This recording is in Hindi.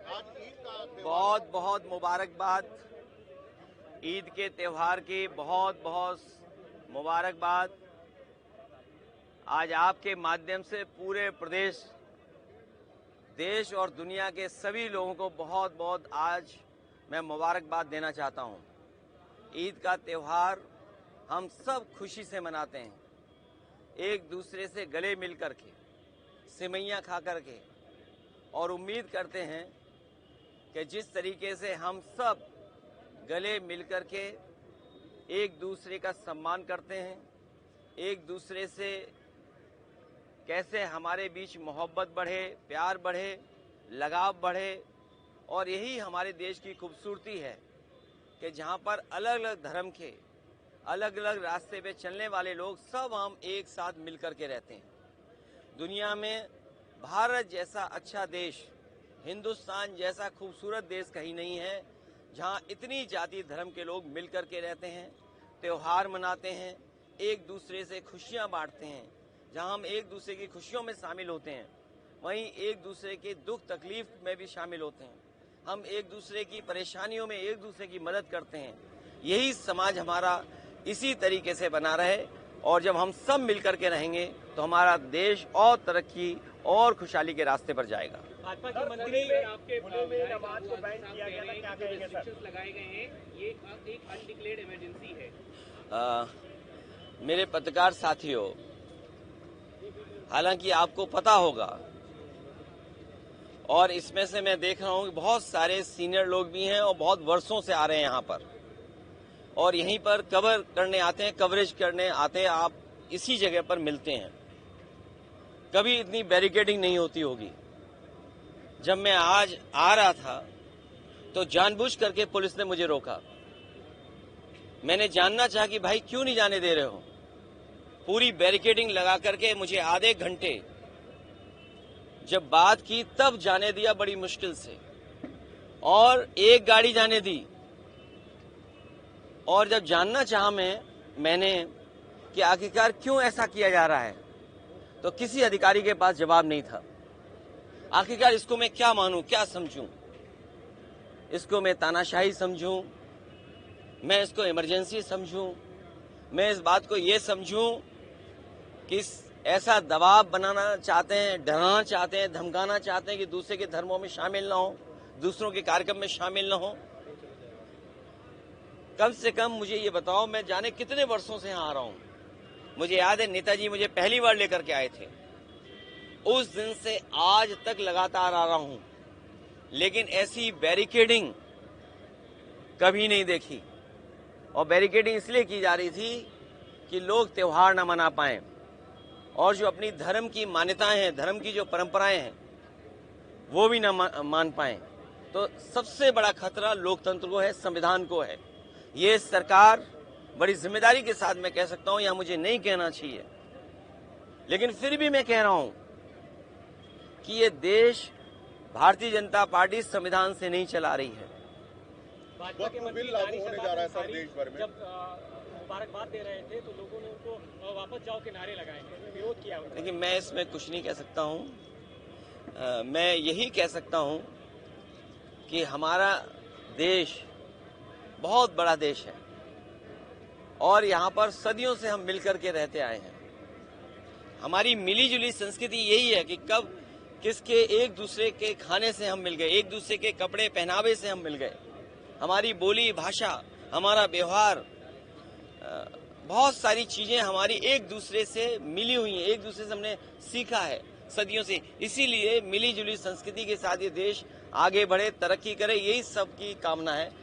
बहुत बहुत मुबारकबाद। ईद के त्यौहार की बहुत बहुत मुबारकबाद। आज आपके माध्यम से पूरे प्रदेश, देश और दुनिया के सभी लोगों को बहुत बहुत आज मैं मुबारकबाद देना चाहता हूं। ईद का त्यौहार हम सब खुशी से मनाते हैं, एक दूसरे से गले मिल कर के, सिवैयां खा कर के, और उम्मीद करते हैं कि जिस तरीके से हम सब गले मिल कर के एक दूसरे का सम्मान करते हैं, एक दूसरे से कैसे हमारे बीच मोहब्बत बढ़े, प्यार बढ़े, लगाव बढ़े, और यही हमारे देश की खूबसूरती है कि जहां पर अलग अलग धर्म के, अलग अलग रास्ते पे चलने वाले लोग सब हम एक साथ मिलकर के रहते हैं। दुनिया में भारत जैसा अच्छा देश, हिंदुस्तान जैसा खूबसूरत देश कहीं नहीं है जहां इतनी जाति धर्म के लोग मिलकर के रहते हैं, त्योहार मनाते हैं, एक दूसरे से खुशियां बांटते हैं। जहां हम एक दूसरे की खुशियों में शामिल होते हैं, वहीं एक दूसरे के दुख तकलीफ में भी शामिल होते हैं। हम एक दूसरे की परेशानियों में एक दूसरे की मदद करते हैं। यही समाज हमारा इसी तरीके से बना रहे, और जब हम सब मिलकर के रहेंगे तो हमारा देश और तरक्की और खुशहाली के रास्ते पर जाएगा। भाजपा के मंत्री आपके नमाज को बैन किया गया था, क्या कहेंगे सर? लगाए गए हैं, ये एक अनडिक्लेयर्ड इमरजेंसी है। मेरे पत्रकार साथियों, हालांकि आपको पता होगा, और इसमें से मैं देख रहा हूं कि बहुत सारे सीनियर लोग भी हैं और बहुत वर्षों से आ रहे हैं यहाँ पर, और यहीं पर कवर करने आते हैं, कवरेज करने आते हैं। आप इसी जगह पर मिलते हैं। कभी इतनी बैरिकेडिंग नहीं होती होगी। जब मैं आज आ रहा था तो जानबूझ करके पुलिस ने मुझे रोका। मैंने जानना चाहा कि भाई क्यों नहीं जाने दे रहे हो। पूरी बैरिकेडिंग लगा करके मुझे आधे घंटे जब बात की तब जाने दिया, बड़ी मुश्किल से, और एक गाड़ी जाने दी। और जब जानना चाहा मैंने कि आखिरकार क्यों ऐसा किया जा रहा है, तो किसी अधिकारी के पास जवाब नहीं था। आखिरकार इसको मैं क्या मानूं, क्या समझूं? इसको मैं तानाशाही समझूं, मैं इसको इमरजेंसी समझूं, मैं इस बात को ये समझूं कि ऐसा दबाव बनाना चाहते हैं, डराना चाहते हैं, धमकाना चाहते हैं कि दूसरे के धर्मों में शामिल ना हो, दूसरों के कार्यक्रम में शामिल ना हो। कम से कम मुझे ये बताओ, मैं जाने कितने वर्षों से यहाँ आ रहा हूँ। मुझे याद है नेताजी मुझे पहली बार लेकर के आए थे, उस दिन से आज तक लगातार आ रहा हूँ, लेकिन ऐसी बैरिकेडिंग कभी नहीं देखी। और बैरिकेडिंग इसलिए की जा रही थी कि लोग त्योहार न मना पाएं, और जो अपनी धर्म की मान्यताएं हैं, धर्म की जो परंपराएं हैं, वो भी न मान पाएं। तो सबसे बड़ा खतरा लोकतंत्र को है, संविधान को है। ये सरकार बड़ी जिम्मेदारी के साथ, मैं कह सकता हूं, यह मुझे नहीं कहना चाहिए, लेकिन फिर भी मैं कह रहा हूं कि ये देश भारतीय जनता पार्टी संविधान से नहीं चला रही है। भाजपा के मंत्री लागू होने जा रहा है सर देश भर में। जब मुबारकबाद दे रहे थे तो लोगों ने उनको वापस जाओ के नारे लगाए, विरोध किया। लेकिन मैं इसमें कुछ नहीं कह सकता हूं। मैं यही कह सकता हूं कि हमारा देश बहुत बड़ा देश है, और यहाँ पर सदियों से हम मिलकर के रहते आए हैं। हमारी मिली जुली संस्कृति यही है कि कब किसके एक दूसरे के खाने से हम मिल गए, एक दूसरे के कपड़े पहनावे से हम मिल गए। हमारी बोली भाषा, हमारा व्यवहार, बहुत सारी चीजें हमारी एक दूसरे से मिली हुई हैं, एक दूसरे से हमने सीखा है सदियों से। इसीलिए मिली जुली संस्कृति के साथ ये देश आगे बढ़े, तरक्की करे, यही सबकी कामना है।